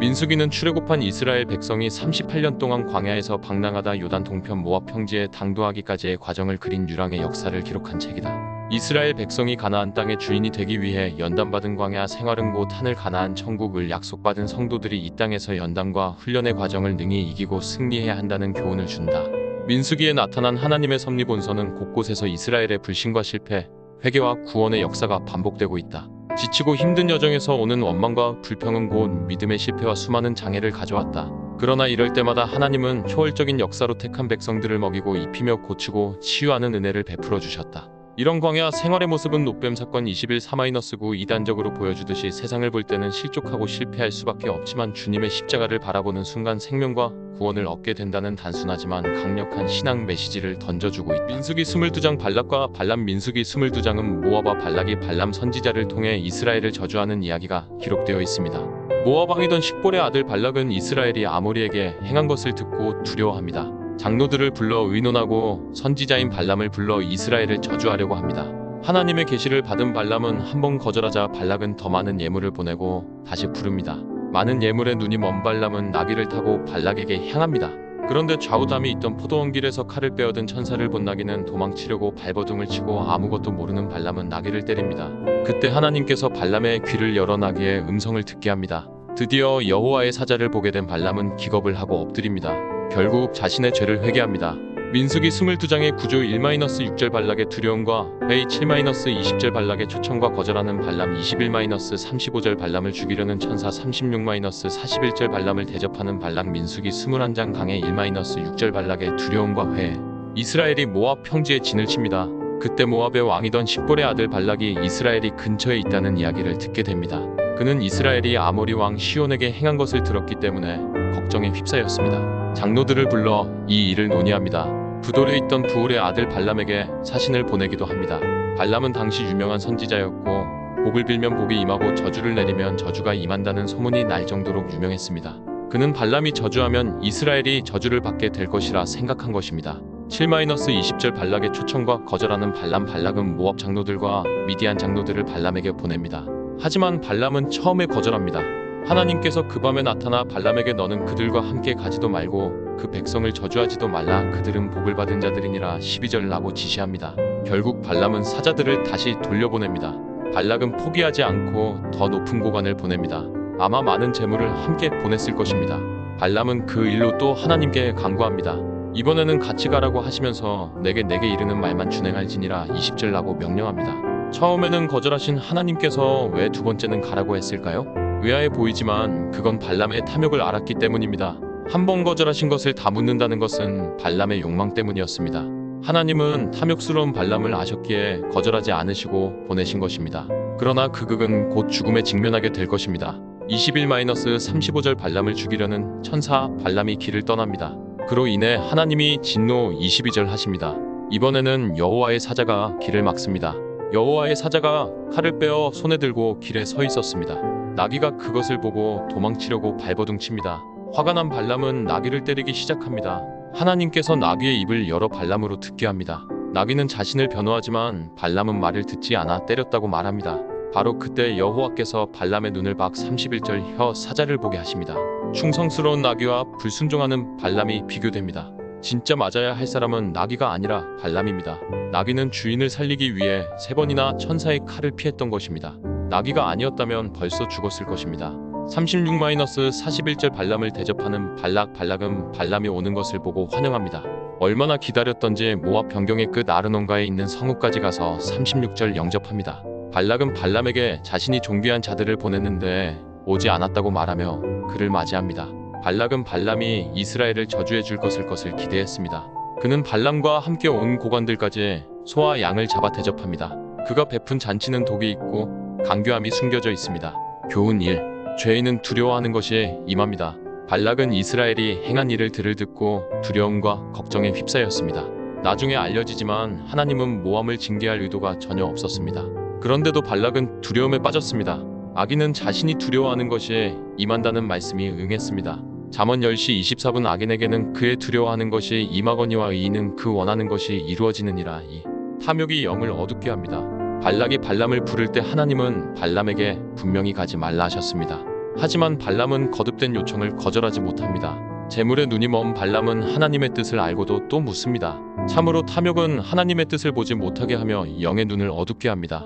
민수기는 출애굽한 이스라엘 백성이 38년 동안 광야에서 방랑하다 요단 동편 모압 평지에 당도하기까지의 과정을 그린 유랑의 역사를 기록한 책이다. 이스라엘 백성이 가나안 땅의 주인이 되기 위해 연단받은 광야 생활은 곧 하늘 가나안 천국을 약속받은 성도들이 이 땅에서 연단과 훈련의 과정을 능히 이기고 승리해야 한다는 교훈을 준다. 민수기에 나타난 하나님의 섭리 본서는 곳곳에서 이스라엘의 불신과 실패, 회개와 구원의 역사가 반복되고 있다. 지치고 힘든 여정에서 오는 원망과 불평은 곧 믿음의 실패와 수많은 장애를 가져왔다. 그러나 이럴 때마다 하나님은 초월적인 역사로 택한 백성들을 먹이고 입히며 고치고 치유하는 은혜를 베풀어 주셨다. 이런 광야 생활의 모습은 노뱀 사건 21-4-9 이단적으로 보여주듯이 세상을 볼 때는 실족하고 실패할 수밖에 없지만 주님의 십자가를 바라보는 순간 생명과 구원을 얻게 된다는 단순하지만 강력한 신앙 메시지를 던져주고 있다. 민수기 22장 발락과 발람. 민수기 22장은 모압과 발락이 발람 선지자를 통해 이스라엘을 저주하는 이야기가 기록되어 있습니다. 모압 왕이던 십볼의 아들 발락은 이스라엘이 아모리에게 행한 것을 듣고 두려워합니다. 장로들을 불러 의논하고 선지자인 발람을 불러 이스라엘을 저주하려고 합니다. 하나님의 계시를 받은 발람은 한번 거절하자 발락은 더 많은 예물을 보내고 다시 부릅니다. 많은 예물에 눈이 먼 발람은 나귀를 타고 발락에게 향합니다. 그런데 좌우담이 있던 포도원 길에서 칼을 빼어든 천사를 본 나귀는 도망치려고 발버둥을 치고 아무것도 모르는 발람은 나귀를 때립니다. 그때 하나님께서 발람의 귀를 열어 나귀의 음성을 듣게 합니다. 드디어 여호와의 사자를 보게 된 발람은 기겁을 하고 엎드립니다. 결국 자신의 죄를 회개합니다. 민수기 22장의 9조 1-6절 발락의 두려움과 회의 7-20절 발락의 초청과 거절하는 발람 21-35절 발람을 죽이려는 천사 36-41절 발람을 대접하는 발락 민수기 21장 강의 1-6절 발락의 두려움과 회의. 이스라엘이 모압 평지에 진을 칩니다. 그때 모압의 왕이던 십볼의 아들 발락이 이스라엘이 근처에 있다는 이야기를 듣게 됩니다. 그는 이스라엘이 아모리 왕 시온에게 행한 것을 들었기 때문에 걱정에 휩싸였습니다. 장로들을 불러 이 일을 논의합니다. 부돌에 있던 부울의 아들 발람에게 사신을 보내기도 합니다. 발람은 당시 유명한 선지자였고 복을 빌면 복이 임하고 저주를 내리면 저주가 임한다는 소문이 날 정도로 유명했습니다. 그는 발람이 저주하면 이스라엘이 저주를 받게 될 것이라 생각한 것입니다. 7-20절 발락의 초청과 거절하는 발락은 모압 장로들과 미디안 장로들을 발람에게 보냅니다. 하지만 발람은 처음에 거절합니다. 하나님께서 그 밤에 나타나 발람에게 너는 그들과 함께 가지도 말고 그 백성을 저주하지도 말라 그들은 복을 받은 자들이니라 12절라고 지시합니다. 결국 발람은 사자들을 다시 돌려보냅니다. 발락은 포기하지 않고 더 높은 고관을 보냅니다. 아마 많은 재물을 함께 보냈을 것입니다. 발람은 그 일로 또 하나님께 간구합니다. 이번에는 같이 가라고 하시면서 내게 이르는 말만 준행할지니라 20절라고 명령합니다. 처음에는 거절하신 하나님께서 왜 두 번째는 가라고 했을까요? 의아해 보이지만 그건 발람의 탐욕을 알았기 때문입니다. 한 번 거절하신 것을 다 묻는다는 것은 발람의 욕망 때문이었습니다. 하나님은 탐욕스러운 발람을 아셨기에 거절하지 않으시고 보내신 것입니다. 그러나 그 극은 곧 죽음에 직면하게 될 것입니다. 21-35절 발람을 죽이려는 천사 발람이 길을 떠납니다. 그로 인해 하나님이 진노 22절 하십니다. 이번에는 여호와의 사자가 길을 막습니다. 여호와의 사자가 칼을 빼어 손에 들고 길에 서 있었습니다. 나귀가 그것을 보고 도망치려고 발버둥 칩니다. 화가 난 발람은 나귀를 때리기 시작합니다. 하나님께서 나귀의 입을 열어 발람으로 듣게 합니다. 나귀는 자신을 변호하지만 발람은 말을 듣지 않아 때렸다고 말합니다. 바로 그때 여호와께서 발람의 눈을 박 31절 혀 사자를 보게 하십니다. 충성스러운 나귀와 불순종하는 발람이 비교됩니다. 진짜 맞아야 할 사람은 나귀가 아니라 발람입니다. 나귀는 주인을 살리기 위해 3번이나 천사의 칼을 피했던 것입니다. 나귀가 아니었다면 벌써 죽었을 것입니다. 36-41절 발람을 대접하는 발락은 발람이 오는 것을 보고 환영합니다. 얼마나 기다렸던지 모압 변경의 끝 아르논가에 있는 성읍까지 가서 36절 영접합니다. 발락은 발람에게 자신이 존귀한 자들을 보냈는데 오지 않았다고 말하며 그를 맞이합니다. 발락은 발람이 이스라엘을 저주해 줄 것을 기대했습니다. 그는 발람과 함께 온 고관들까지 소와 양을 잡아 대접합니다. 그가 베푼 잔치는 독이 있고 간교함이 숨겨져 있습니다. 교훈 1. 죄인은 두려워하는 것이 임합니다. 발락은 이스라엘이 행한 일을 듣고 두려움과 걱정에 휩싸였습니다. 나중에 알려지지만 하나님은 모함을 징계할 의도가 전혀 없었습니다. 그런데도 발락은 두려움에 빠졌습니다. 악인은 자신이 두려워하는 것이 임한다는 말씀이 응했습니다. 잠언 10시 24분 악인에게는 그의 두려워하는 것이 임하거니와 의인은 그 원하는 것이 이루어지느니라. 이 탐욕이 영을 어둡게 합니다. 발락이 발람을 부를 때 하나님은 발람에게 분명히 가지 말라 하셨습니다. 하지만 발람은 거듭된 요청을 거절하지 못합니다. 재물에 눈이 먼 발람은 하나님의 뜻을 알고도 또 묻습니다. 참으로 탐욕은 하나님의 뜻을 보지 못하게 하며 영의 눈을 어둡게 합니다.